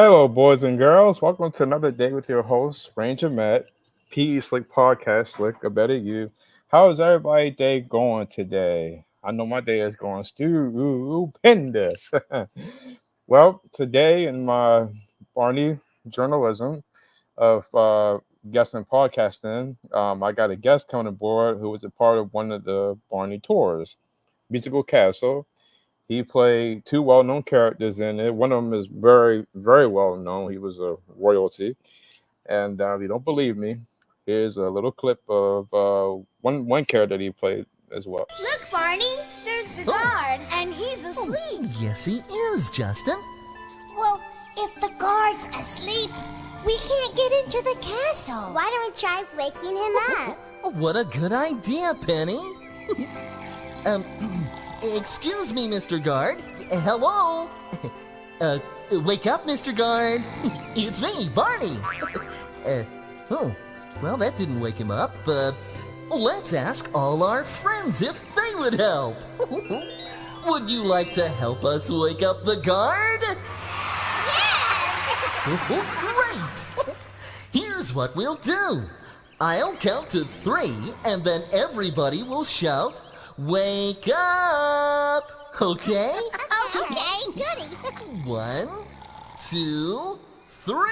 Hello, boys and girls. Welcome to another day with your host, Ranger Matt, PE Slick Podcast, Slick, a better you. How is everybody's day going today? I know my day is going stupendous. Well, today in my Barney journalism of guest and podcasting, I got a guest coming aboard who was a part of one of the Barney tours, Musical Castle. He played two well-known characters in it. One of them is very, very well known. He was a royalty. And if you don't believe me, here's a little clip of one character that he played as well. Look, Barney, there's the guard, and he's asleep. Yes, he is, Justin. Well, if the guard's asleep, we can't get into the castle. Why don't we try waking him up? What a good idea, Penny. um, excuse me, Mr. Guard. Hello? Wake up, Mr. Guard. It's me, Barney. Well, that didn't wake him up. Let's ask all our friends if they would help. Would you like to help us wake up the guard? Great! Here's what we'll do. I'll count to 3, and then everybody will shout, "Wake up!" Okay? Okay, goody. 1, 2, 3.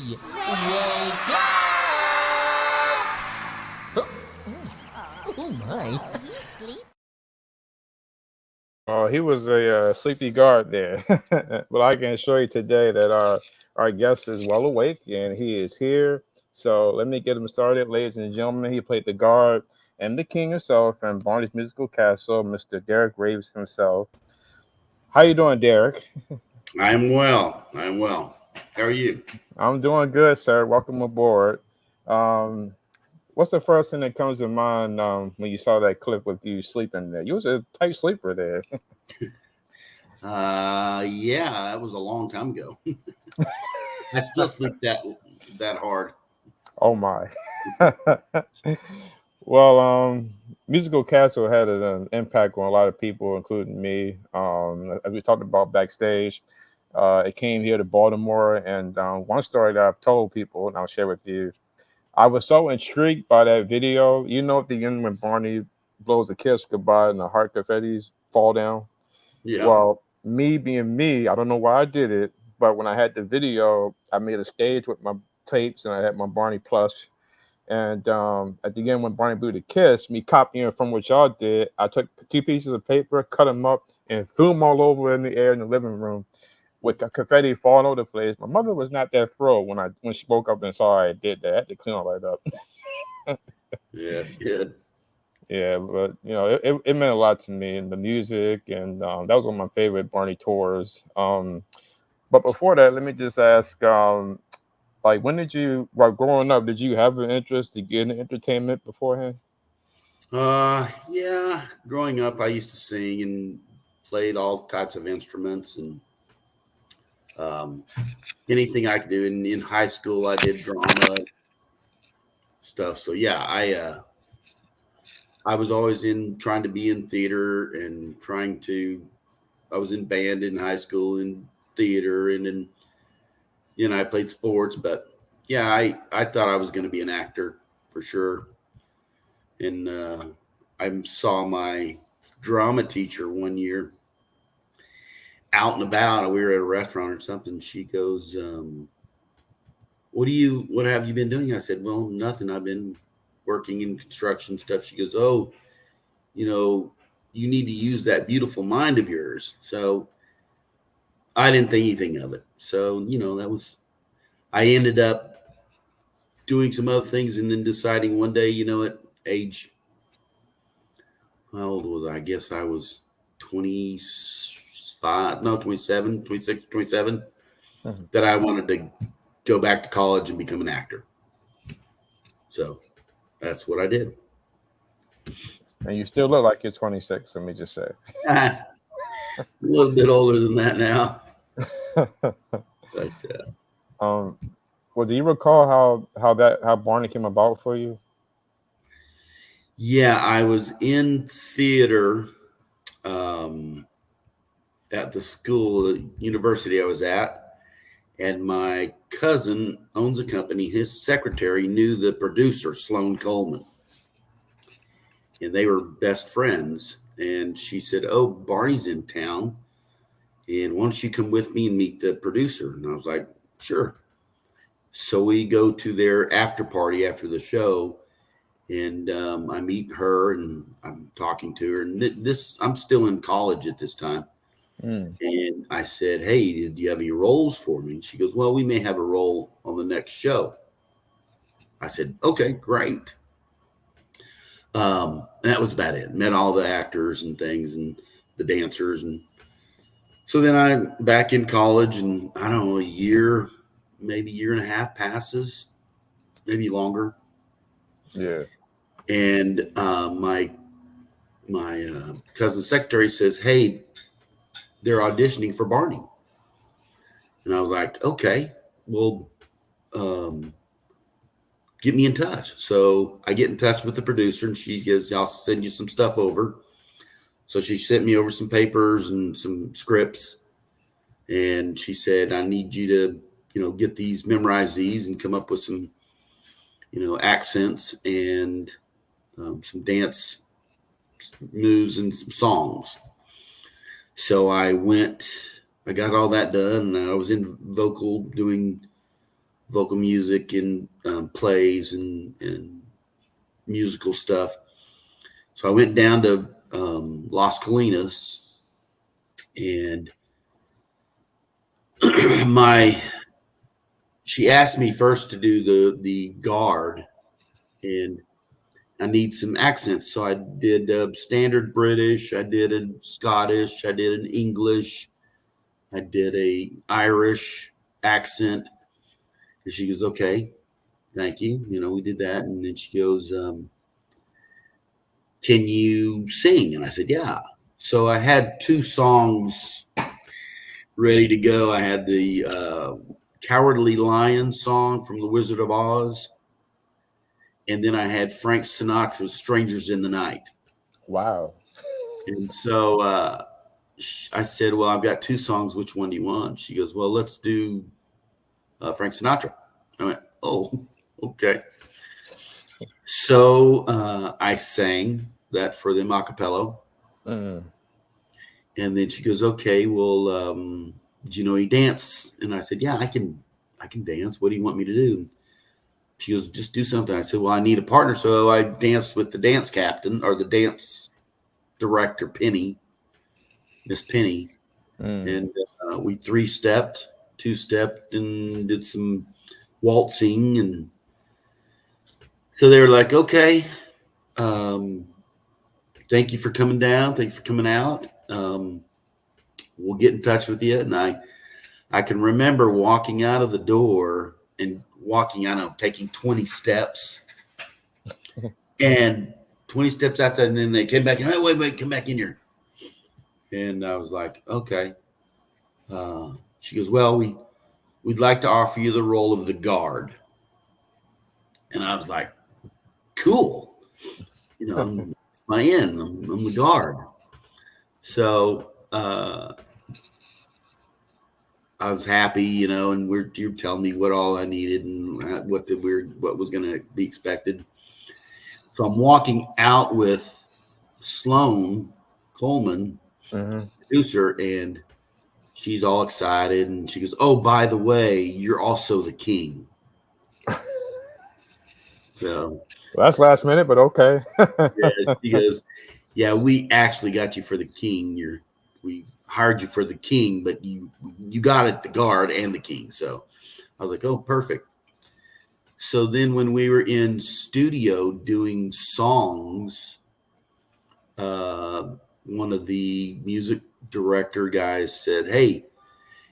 Wake up! Oh my. Oh, he was a sleepy guard there. But I can assure you today that our guest is well awake and he is here. So let me get him started, ladies and gentlemen. He played the guard and the king himself in Barney's Musical Castle, Mr. Derrick Graves himself. How you doing, Derrick? I'm well. How are you? I'm doing good, sir. Welcome aboard. What's the first thing that comes to mind when you saw that clip with you sleeping there? You was a tight sleeper there. Yeah, that was a long time ago. I still sleep that hard. Oh my. Well, Musical Castle had an impact on a lot of people, including me. As we talked about backstage, it came here to Baltimore, and one story that I've told people, and I'll share with you. I was so intrigued by that video. You know, at the end when Barney blows a kiss goodbye and the heart confettis fall down. Yeah. Well, me being me, I don't know why I did it, but when I had the video, I made a stage with my tapes and I had my Barney plush. And at the end, when Barney blew the kiss, me copying from what y'all did, I took 2 pieces of paper, cut them up, and threw them all over in the air in the living room with the confetti falling over the place. My mother was not that thrilled when she woke up and saw I did that. I had to clean all that up. Yeah, good. Yeah, but it meant a lot to me and the music, and that was one of my favorite Barney tours. But before that, let me just ask, when did you, growing up, did you have an interest to get into entertainment beforehand? Yeah. Growing up, I used to sing and played all types of instruments and anything I could do. In high school, I did drama stuff. So yeah, I was always trying to be in theater and I was in band in high school, in theater, and then I played sports. But yeah, I thought I was going to be an actor for sure. And I saw my drama teacher one year out and about. We were at a restaurant or something. She goes, what have you been doing? I said, well, nothing. I've been working in construction stuff. She goes, oh, you need to use that beautiful mind of yours. So I didn't think anything of it. So, I ended up doing some other things and then deciding one day, at age, how old was I? I guess I was 27, 26, 27, that I wanted to go back to college and become an actor. So that's what I did. And you still look like you're 26, let me just say. A little bit older than that now. But, well, do you recall how Barney came about for you? Yeah, I was in theater at the university I was at, And my cousin owns a company. His secretary knew the producer, Sloan Coleman, and they were best friends. And she said, "Oh, Barney's in town, and why don't you come with me and meet the producer?" And I was like, "Sure." So we go to their after party after the show, and I meet her, and I'm talking to her. And this, I'm still in college at this time. Mm. And I said, "Hey, do you have any roles for me?" And she goes, "Well, we may have a role on the next show." I said, "Okay, great." And that was about it. Met all the actors and things and the dancers. And so then I'm back in college, and I don't know, a year, maybe year and a half passes, maybe longer. Yeah. And my cousin secretary says, "Hey, they're auditioning for Barney." And I was like, "Okay, well, um, get me in touch." So I get in touch with the producer, and she goes, "I'll send you some stuff over." So she sent me over some papers and some scripts, and she said, "I need you to, get these, memorize these, and come up with some, accents and some dance moves and some songs." So I got all that done, and I was in doing vocal music and plays and musical stuff. So I went down to Las Colinas, and my she asked me first to do the guard, and I need some accents. So I did standard British, I did a Scottish, I did an English, I did a Irish accent. And she goes, "Okay, thank you." We did that. And then she goes, "Can you sing?" And I said, "Yeah." So I had two songs ready to go. I had the Cowardly Lion song from The Wizard of Oz. And then I had Frank Sinatra's Strangers in the Night. Wow. And so I said, "Well, I've got two songs. Which one do you want?" She goes, "Well, let's do Frank Sinatra." I went, "Oh, okay." So I sang that for them a cappella. Mm. And then she goes, "Okay, well, do you know any dance?" And I said, "Yeah, I can dance. What do you want me to do?" She goes, "Just do something." I said, "Well, I need a partner." So I danced with the dance captain, or the dance director, Miss Penny. Mm. And we three-stepped, two-stepped, and did some waltzing. And so they were like, "Okay, um, thank you for coming down. Thank you for coming out. We'll get in touch with you." And I can remember walking out of the door and walking, I don't know, taking 20 steps, and 20 steps outside. And then they came back and, "Hey, wait, come back in here." And I was like, "Okay." She goes, "Well, we'd like to offer you the role of the guard." And I was like, "Cool. It's my in. I'm the guard." So I was happy, and you're telling me what all I needed and what was going to be expected. So I'm walking out with Sloan Coleman, Hmm. producer, and she's all excited, and she goes, "Oh, by the way, you're also the king." So Well, that's last minute, but okay. yeah, she goes, "Yeah, we actually got you for the king. We hired you for the king, but you got it, the guard and the king." So I was like, "Oh, perfect." So then when we were in studio doing songs, uh, one of the music director guys said, "Hey,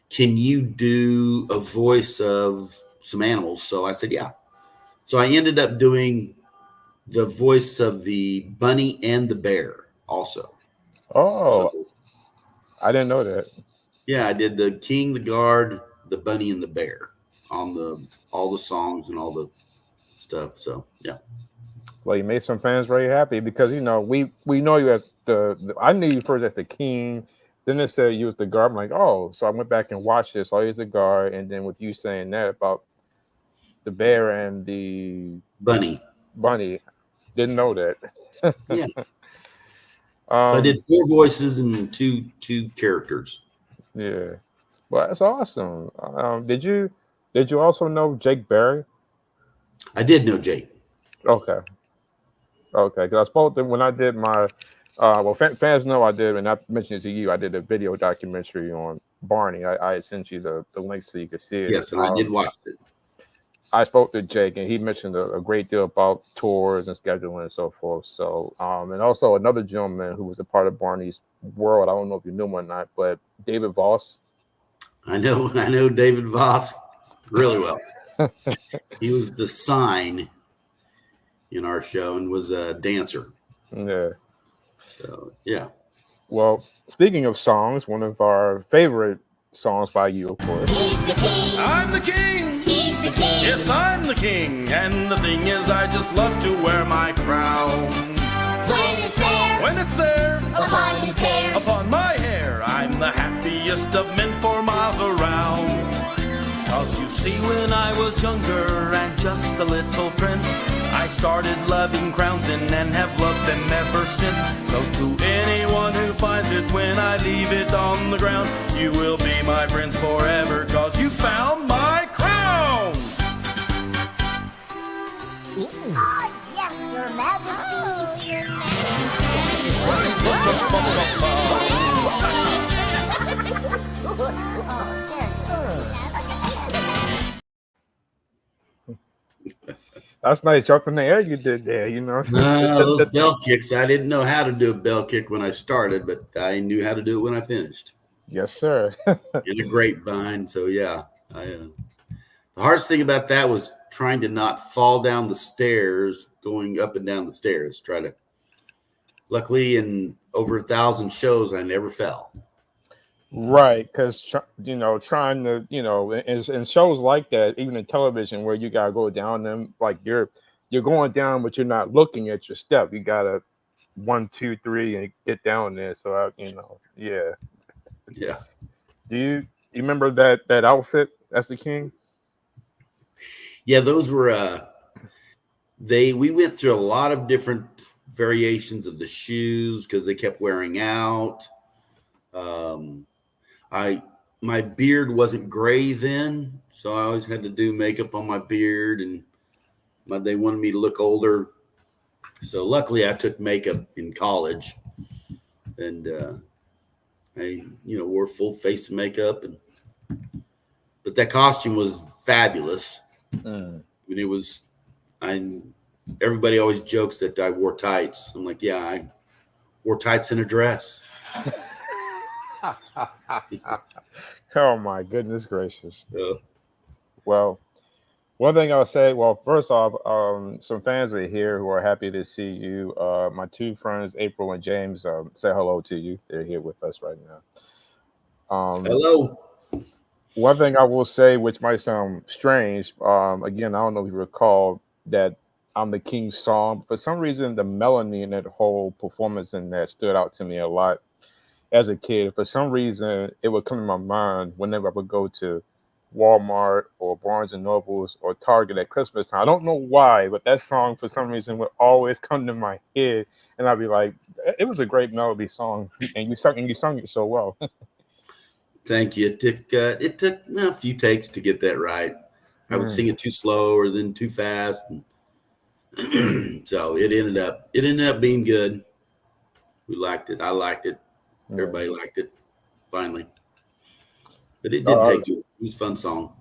can you do a voice of some animals?" So I said, "Yeah." So I ended up doing the voice of the bunny and the bear also. So Oh, I didn't know that. yeah, I did the king, the guard, the bunny, and the bear on the all the songs and all the stuff. So yeah. Well, you made some fans very happy because we know you as the I knew you first as the king, then it said you was the guard. I'm like, oh, so I went back and watched this. Oh, he's the guard, and then with you saying that about the bear and the Bunny. bunny, didn't know that. Yeah. So I um, did 4 voices and two characters. yeah, well, that's awesome. Did you also know Jake Berry? I did know Jake. Okay, okay, because I spoke to when I did my. Well, fans know I did, and I mentioned it to you. I did a video documentary on Barney. I had sent you the link so you could see it. Yes, and I did watch it. I spoke to Jake, and he mentioned a great deal about tours and scheduling and so forth. So, and also another gentleman who was a part of Barney's world. I don't know if you knew him or not, but David Voss. I know David Voss really well. He was the sign in our show and was a dancer. Yeah. So yeah. Well, speaking of songs, one of our favorite songs by you, of course. I'm the king. Yes, I'm the king. And the thing is, I just love to wear my crown. When it's there, upon his hair, upon my hair, I'm the happiest of men for miles around. 'Cause you see, when I was younger and just a little prince, I started loving crowns and have loved them ever since. So to anyone who finds it when I leave it on the ground, you will be my prince forever, 'cause you found my crown. Ah, yes, Your Majesty. That's nice jump in the air you did there, you know. Those bell kicks. I didn't know how to do a bell kick when I started, but I knew how to do it when I finished. Yes, sir. In a grapevine. So yeah, the hardest thing about that was trying to not fall down the stairs, going up and down the stairs. Luckily, in over 1,000 shows, I never fell. Right, because trying to, in shows like that, even in television, where you gotta go down them, like you're going down, but you're not looking at your step. You gotta 1, 2, 3, and get down there. So yeah. Yeah. Do you remember that outfit as the king? Yeah, those were we went through a lot of different variations of the shoes because they kept wearing out. My beard wasn't gray then, so I always had to do makeup on my beard, and they wanted me to look older. So luckily, I took makeup in college, and I wore full face of makeup, but that costume was fabulous. I mean, it was. Everybody always jokes that I wore tights. I'm like, yeah, I wore tights in a dress. Oh my goodness gracious. Yeah. Well, one thing I'll say, well, first off, some fans are here who are happy to see you. My 2 friends, April and James, say hello to you. They're here with us right now. Hello. One thing I will say, which might sound strange, again, I don't know if you recall that I'm the King song. For some reason, the melody in that whole performance in that stood out to me a lot as a kid. For some reason, it would come to my mind whenever I would go to Walmart or Barnes and Nobles or Target at Christmas time. I don't know why, but that song for some reason would always come to my head, and I'd be like, "It was a great melody song, and you sung it so well." Thank you. It took a few takes to get that right. I would sing it too slow or then too fast, and so it ended up being good. We liked it. I liked it. Everybody liked it. Finally, but it didn't take too. It was a fun song.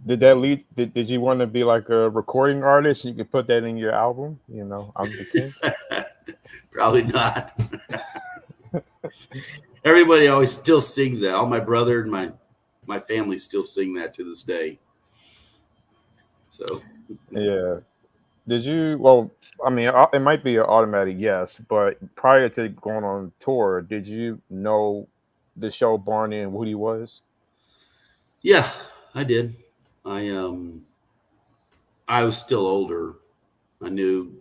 Did that lead? Did you want to be like a recording artist? You could put that in your album. I'm the king. Probably not. Everybody always still sings that. All my brother and my family still sing that to this day. So yeah. Did you? Well, I mean, it might be an automatic yes, but prior to going on tour, did you know the show Barney and Woody was? yeah, I did. I was still older. I knew.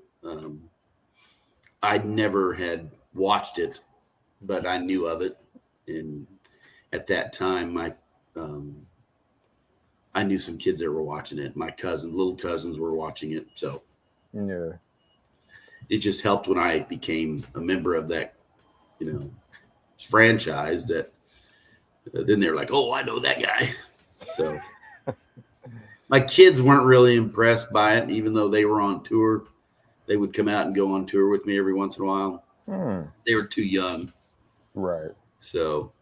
I never had watched it, but I knew of it. And at that time, I knew some kids that were watching it. My little cousins were watching it. So Yeah. it just helped when I became a member of that, franchise that then they're like, oh, I know that guy. So my kids weren't really impressed by it, even though they were on tour. They would come out and go on tour with me every once in a while. They were too young. Right. So,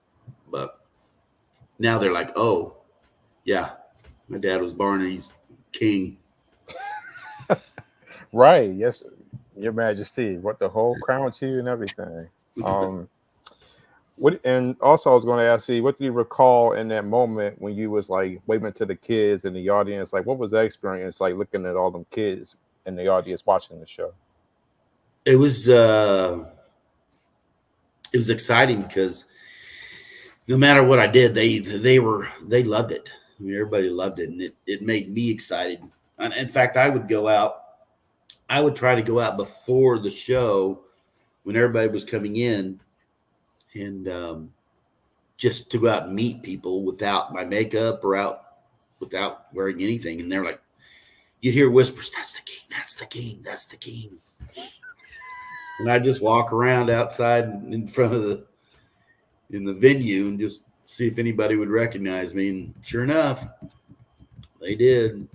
but now they're like, oh, yeah, my dad was Barney's king. Right. Yes, Your Majesty. What the whole crown to you and everything. What and also I was going to ask you, what do you recall in that moment when you was like waving to the kids in the audience? Like, what was that experience like looking at all them kids in the audience watching the show? It was exciting because no matter what I did, they loved it. I mean, everybody loved it, and it made me excited. And in fact, I would try to go out before the show when everybody was coming in, and just to go out and meet people without my makeup or without wearing anything. And they're like, you'd hear whispers, "That's the king, that's the king, that's the king." And I just walk around outside in front of in the venue and just see if anybody would recognize me. And sure enough, they did.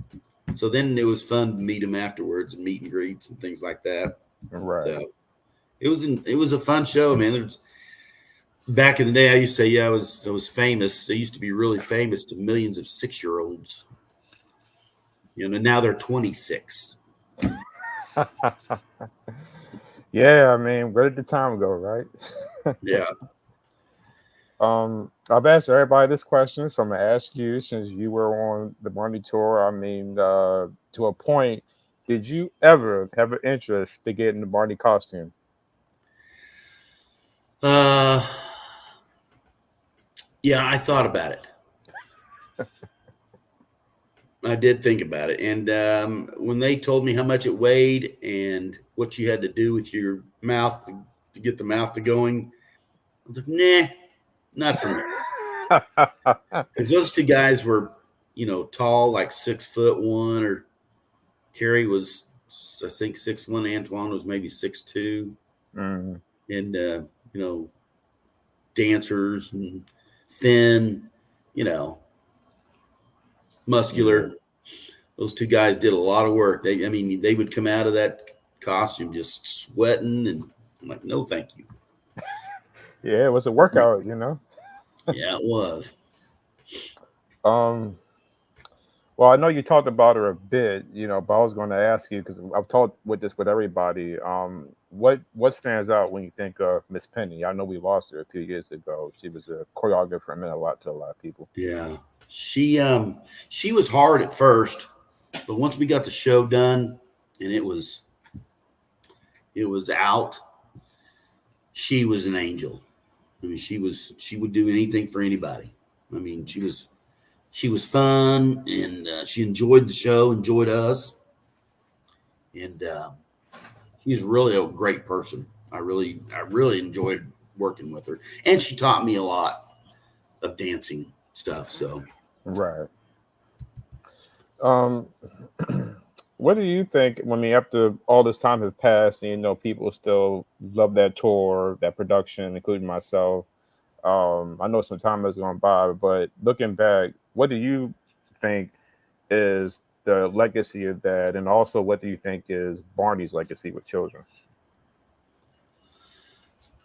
So then it was fun to meet them afterwards and meet and greets and things like that. Right. So it was a fun show, man. Back in the day, I used to say, I was famous. I used to be really famous to millions of 6-year-olds. Now they're 26. Yeah, I mean, where did the time go, right? Yeah. I've asked everybody this question, so I'm gonna ask you since you were on the Barney tour. I mean, to a point, did you ever have an interest to get in the Barney costume? Yeah, I thought about it. I did think about it. And when they told me how much it weighed and what you had to do with your mouth to get the mouth to going, I was like, nah, not for me. Because those two guys were, tall, like 6'1", or Kerry was, I think, 6'1". Antoine was maybe 6'2". Mm. And, dancers and thin, muscular. Yeah. Those two guys did a lot of work. They would come out of that costume just sweating, and I'm like, no, thank you. Yeah, it was a workout, Yeah, it was. Well, I know you talked about her a bit, but I was going to ask you because I've talked with everybody. What stands out when you think of Miss Penny? I know we lost her a few years ago. She was a choreographer and meant a lot to a lot of people. Yeah, she was hard at first, but once we got the show done and it was out, she was an angel. I mean, she would do anything for anybody. I mean, she was fun, and she enjoyed the show, enjoyed us, and she's really a great person. I really enjoyed working with her, and she taught me a lot of dancing stuff. So, Right. What do you think? I mean, after all this time has passed, and people still love that tour, that production, including myself. I know some time has gone by, but looking back, what do you think is the legacy of that, and also what do you think is Barney's legacy with children?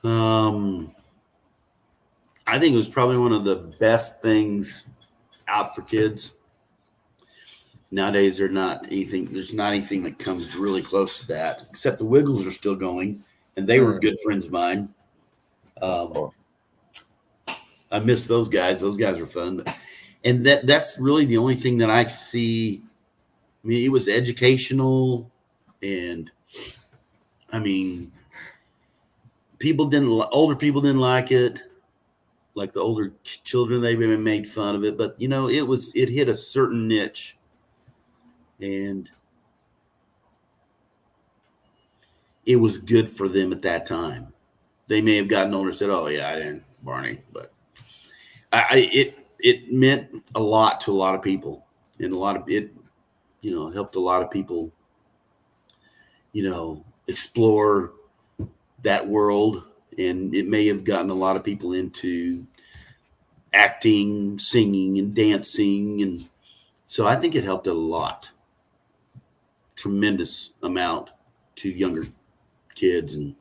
I think it was probably one of the best things out for kids. Nowadays, there's not anything that comes really close to that, except the Wiggles are still going, and they were good friends of mine. I miss those guys. Those guys were fun. And that's really the only thing that I see. I mean, it was educational, and I mean, older people didn't like it. Like the older children, they made fun of it, but it hit a certain niche, and it was good for them at that time. They may have gotten older and said, "Oh yeah, I didn't Barney," but it meant a lot to a lot of people, and helped a lot of people, explore that world, and it may have gotten a lot of people into acting, singing, and dancing, and so I think it helped a lot, tremendous amount to younger kids, and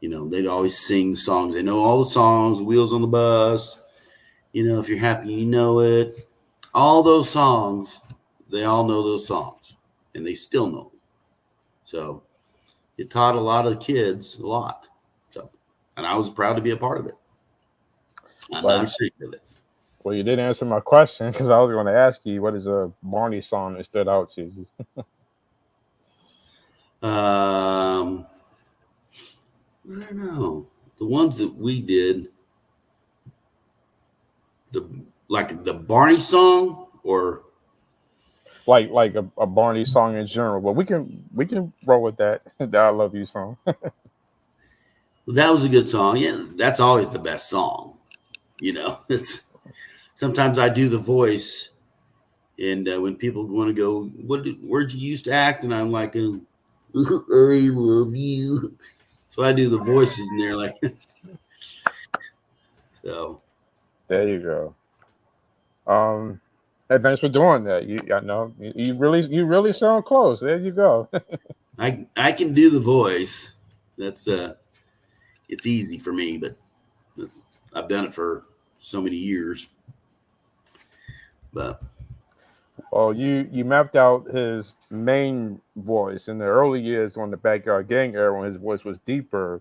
they'd always sing songs. They know all the songs, Wheels on the Bus, If You're Happy, You Know It, all those songs. They all know those songs, and they still know them. So it taught a lot of the kids a lot. So, and I was proud to be a part of it. I'm not ashamed of it. Well, you did answer my question, because I was going to ask you, what is a Barney song that stood out to you? I don't know. The ones that we did, the Barney song, or like a Barney song in general. Well, we can roll with that. The I Love You song. that was a good song. Yeah, that's always the best song. It's sometimes I do the voice, and when people want to go, where'd you used to act? And I'm like, I love you. So I do the voices in there, like. So there you go. And thanks for doing that. You really sound close. There you go. I can do the voice. That's it's easy for me, but I've done it for so many years. But you mapped out his main voice in the early years on the Backyard Gang era when his voice was deeper.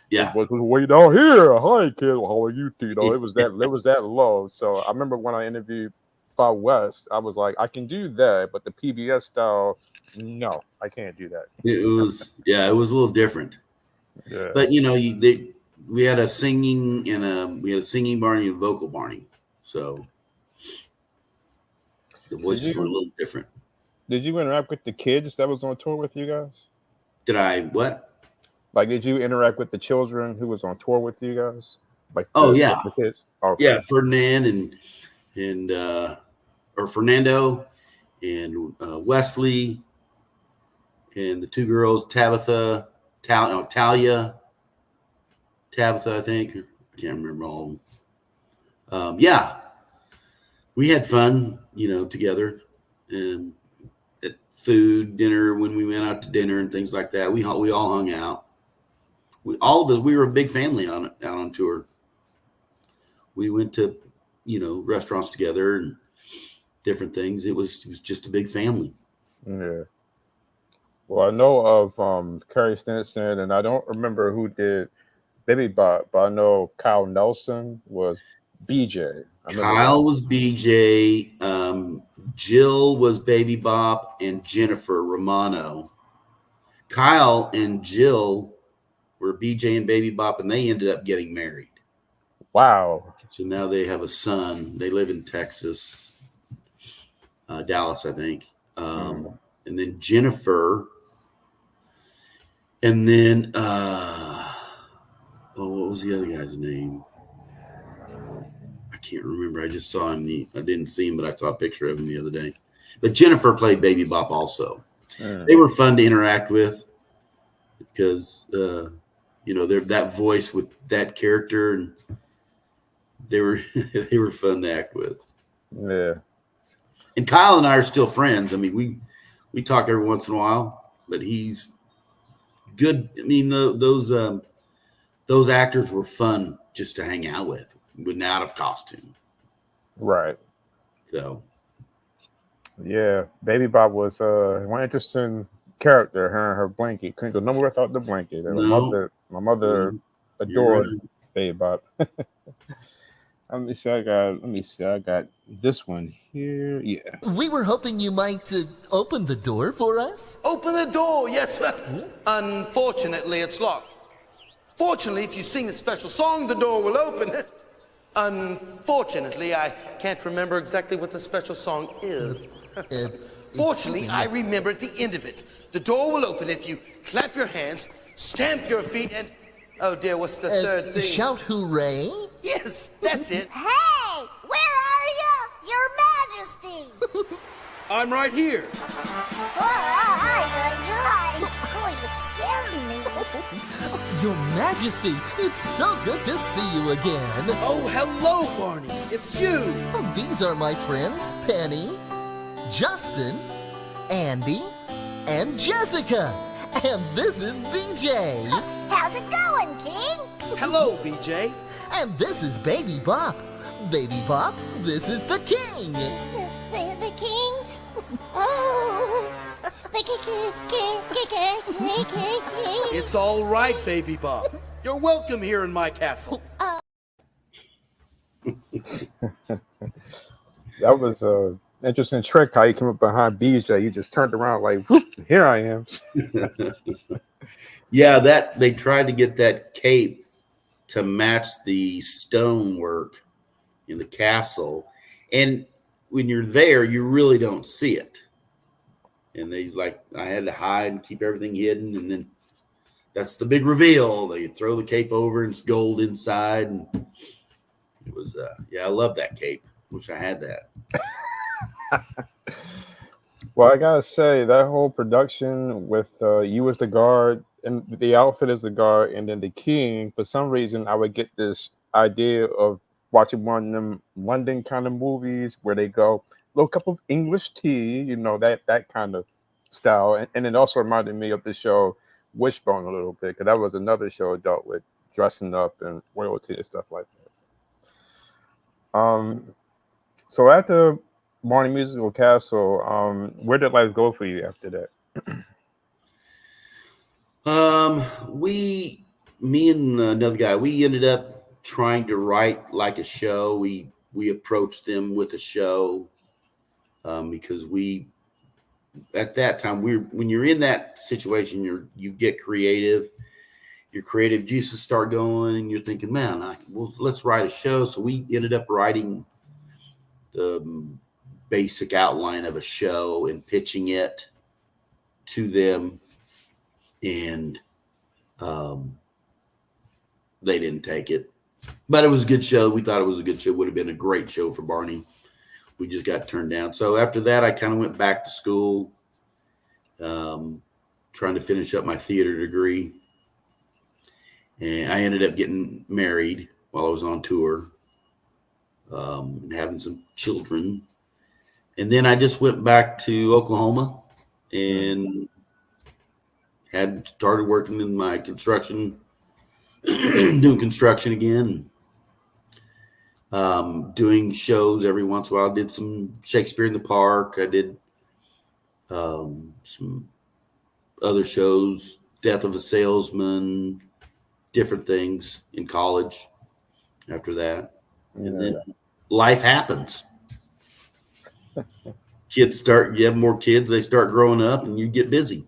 Yeah, his voice was way down here. Hi, kid. How are you? It was that low. So I remember when I interviewed Bob West, I was like, I can do that, but the PBS style, no, I can't do that. It was a little different. Yeah. But we had a singing Barney and a vocal Barney, so the voices were a little different. Did you interact with the kids that was on tour with you guys? Did I what? Like, did you interact with the children who was on tour with you guys? Like, the kids. Okay. Yeah, Ferdinand and Fernando and Wesley and the two girls, Talia, Tabitha, I think. I can't remember all of them. We had fun, together, and at food, dinner, when we went out to dinner and things like that. We all hung out. We were a big family out on tour. We went to, restaurants together and different things. It was just a big family. Yeah. Well, I know of Carrie Stinson, and I don't remember who did Baby Bop, but I know Kyle Nelson was BJ. Kyle was BJ. Jill was Baby Bop, and Jennifer Romano. Kyle and Jill were BJ and Baby Bop, and they ended up getting married. Wow. So now they have a son. They live in Texas, Dallas, I think. And then Jennifer. And then, what was the other guy's name? I can't remember. I just saw him. I didn't see him, but I saw a picture of him the other day. But Jennifer played Baby Bop also. They were fun to interact with because, they're that voice with that character, and they were fun to act with. Yeah. And Kyle and I are still friends. I mean, we talk every once in a while, but he's good. I mean, those actors were fun just to hang out with when out of costume. Right. So. Yeah, Baby Bop was one interesting character. Her and her blanket couldn't go nowhere without the blanket. No. My mother adored Baby Bop. Let me see. I got this one here. Yeah. We were hoping you might open the door for us. Open the door, yes, sir. Unfortunately, it's locked. Fortunately, if you sing a special song, the door will open. Unfortunately, I can't remember exactly what the special song is. Fortunately, I remember at the end of it. The door will open if you clap your hands, stamp your feet, and... Oh, dear, what's the third thing? Shout hooray? Yes, that's it. Hey! I'm right here. Oh, you scared me. Your Majesty, it's so good to see you again. Oh, hello, Barney. It's you. These are my friends, Penny, Justin, Andy, and Jessica. And this is BJ. How's it going, King? Hello, BJ. And this is Baby Bop. Baby Bop, this is the King. The king? Oh, the king. It's all right, Baby Bob. You're welcome here in my castle. That was a interesting trick how you came up behind BJ. You just turned around like, whoop, here I am. Yeah, that they tried to get that cape to match the stonework in the castle, and when you're there, you really don't see it. And I had to hide and keep everything hidden, and then that's the big reveal. They throw the cape over, and it's gold inside, and it was I love that cape. Wish I had that. Well, I gotta say that whole production with you as the guard and the outfit as the guard, and then the king. For some reason, I would get this idea of watching one of them London kind of movies where they go, little cup of English tea, that kind of style. And it also reminded me of the show Wishbone a little bit, because that was another show that dealt with dressing up and royalty and stuff like that. So after Barney Musical Castle, where did life go for you after that? Me and another guy, we ended up trying to write like a show. We approached them with a show because at that time when you're in that situation, you get creative. Your creative juices start going, and you're thinking, man, let's write a show. So we ended up writing the basic outline of a show and pitching it to them, and they didn't take it. But it was a good show. We thought it was a good show. Would have been a great show for Barney. We just got turned down. So after that, I kind of went back to school, trying to finish up my theater degree. And I ended up getting married while I was on tour, and having some children. And then I just went back to Oklahoma and had started working in my construction, doing construction again, doing shows every once in a while. I did some Shakespeare in the Park. I did some other shows, Death of a Salesman, different things in college after that. And then life happens. You have more kids, they start growing up, and you get busy.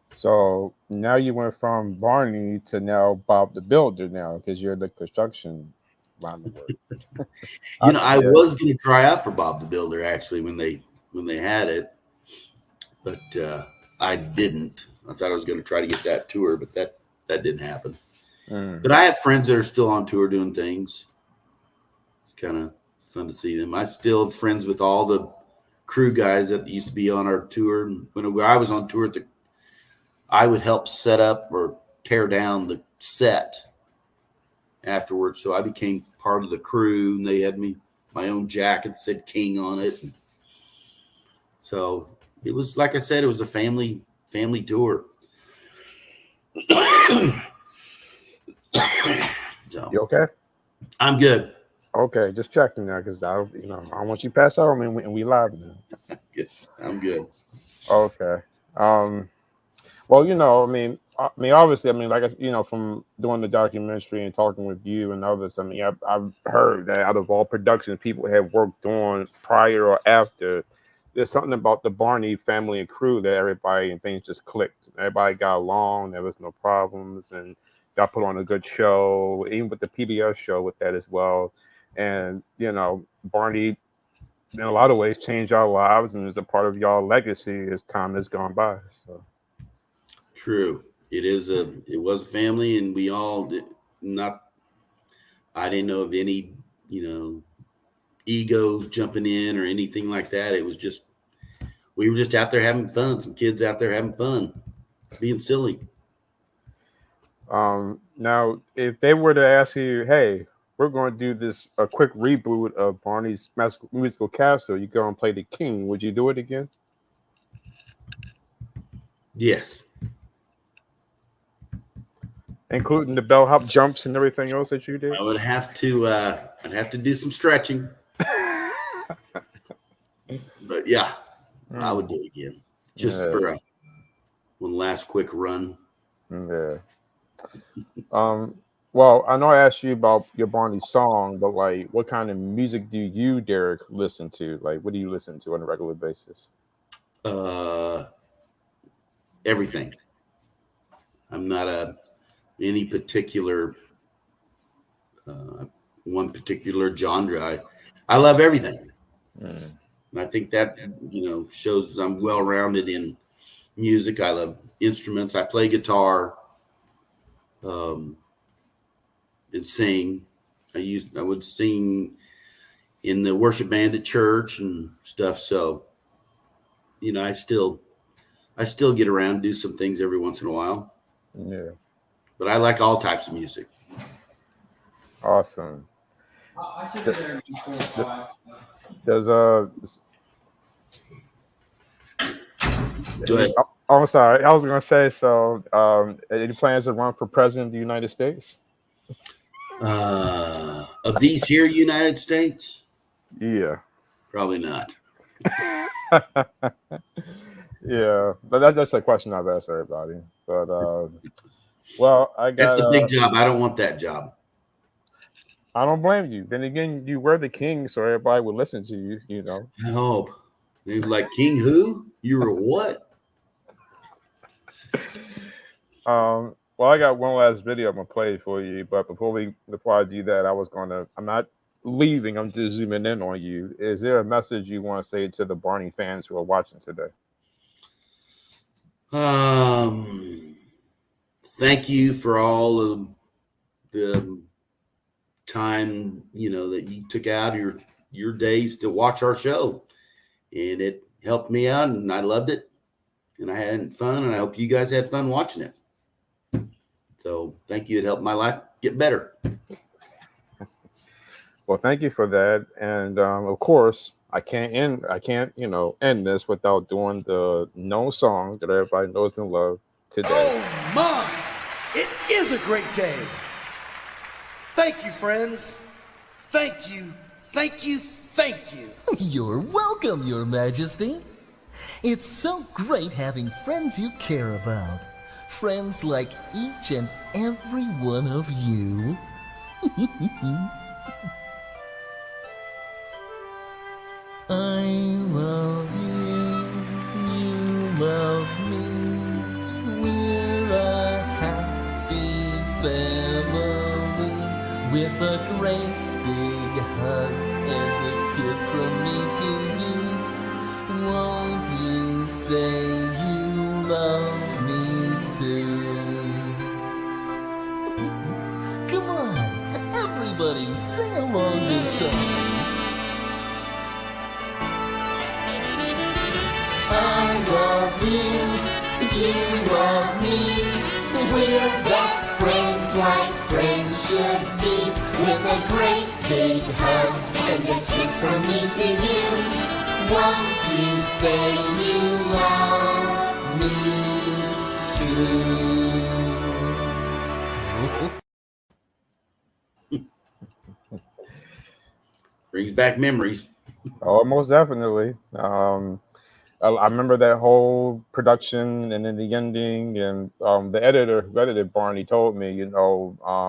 So now you went from Barney to now Bob the Builder now, because you're the construction line of work. I was going to try out for Bob the Builder actually when they had it, but I didn't. I thought I was going to try to get that tour, but that didn't happen. But I have friends that are still on tour doing things. It's kind of fun to see them. I still have friends with all the crew guys that used to be on our tour. When I was on tour, I would help set up or tear down the set afterwards. So I became part of the crew, and they had my own jacket that said King on it. So it was, like I said, it was a family tour. So, You okay? I'm good. Okay, just checking now, because I don't want you to pass out on me, and we live now. Good. I'm good. Okay. Well, obviously, like from doing the documentary and talking with you and others, I've heard that out of all productions people have worked on prior or after, there's something about the Barney family and crew that everybody and things just clicked. Everybody got along. There was no problems, and got put on a good show, even with the PBS show with that as well. And, Barney, in a lot of ways, changed our lives and is a part of y'all legacy as time has gone by. So true. It was a family, and we all I didn't know of any, egos jumping in or anything like that. It was just, we were just out there having fun. Some kids out there having fun, being silly. Now, if they were to ask you, hey, we're going to do this a quick reboot of Barney's musical castle, you go and play the king, would you do it again? Yes. Including the bellhop jumps and everything else that you did? I would have to, I'd have to do some stretching. But yeah, I would do it again. Just for one last quick run. Yeah. Well, I know I asked you about your Barney song, but like, what kind of music do you, Derrick, listen to? Like, what do you listen to on a regular basis? Everything. I'm not any particular one particular genre. I love everything. And I think that shows I'm well rounded in music. I love instruments. I play guitar. And sing. I would sing in the worship band at church and stuff. So, I still get around and do some things every once in a while. Yeah. But I like all types of music. Awesome. I should be there before 5. Does Go ahead. I'm sorry. I was gonna say, so any plans to run for president of the United States? Of these here United States? Yeah. Probably not. Yeah, but that's just a question I've asked everybody. But well, I got. That's a big job. I don't want that job. I don't blame you. Then again, you were the king, so everybody would listen to you. I hope. He's like, King who? You were what? Well, I got one last video I'm gonna play for you, but before I do that, I'm not leaving. I'm just zooming in on you. Is there a message you want to say to the Barney fans who are watching today? Thank you for all of the time that you took out of your days to watch our show, and it helped me out, and I loved it, and I had fun, and I hope you guys had fun watching it. So thank you. It helped my life get better. Well, thank you for that. And of course, I can't end this without doing the known song that everybody knows and loves today. Oh my! It is a great day. Thank you, friends. Thank you. Thank you. Thank you. You're welcome, Your Majesty. It's so great having friends you care about. Friends like each and every one of you. I love you, you love me. We're a happy family with a great big hug and a kiss from me to you. Won't you say you love me too? Come on, everybody sing along this time. I love you, you love me. We're best friends like friends should be. With a great big hug and a kiss from me to you. Won't you say you love me too? Brings back memories. Oh, most definitely. I remember that whole production and then the ending, and the editor who edited Barney told me,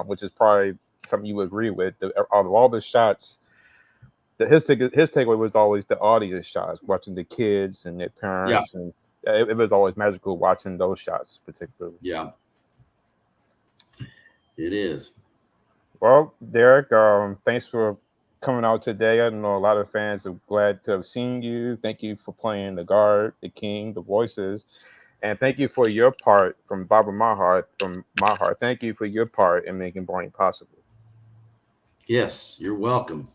which is probably something you would agree with. Out of all the shots, his takeaway was always the audience shots, watching the kids and their parents, and it was always magical watching those shots, particularly. Yeah, it is. Well, Derrick, thanks for coming out today. I know a lot of fans are glad to have seen you. Thank you for playing the guard, the king, the voices, and thank you for your part from my heart. Thank you for your part in making Barney possible. Yes, you're welcome.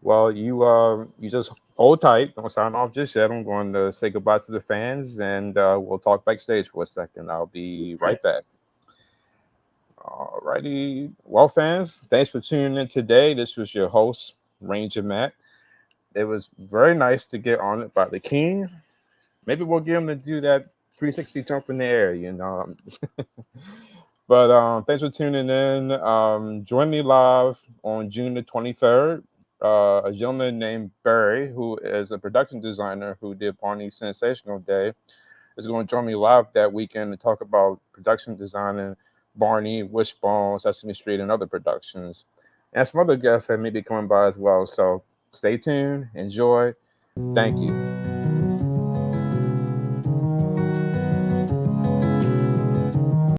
Well, you just hold tight. Don't sign off just yet. I'm going to say goodbye to the fans, and we'll talk backstage for a second. I'll be right back. Alrighty. Well, fans, thanks for tuning in today. This was your host, Ranger Matt. It was very nice to get on it by the King. Maybe we'll get him to do that 360 jump in the air, you know. But thanks for tuning in. Join me live on June the 23rd. A gentleman named Barry, who is a production designer who did Barney's Sensational Day, is going to join me live that weekend to talk about production design and Barney, Wishbone, Sesame Street, and other productions. And some other guests that may be coming by as well. So stay tuned, enjoy. Thank you.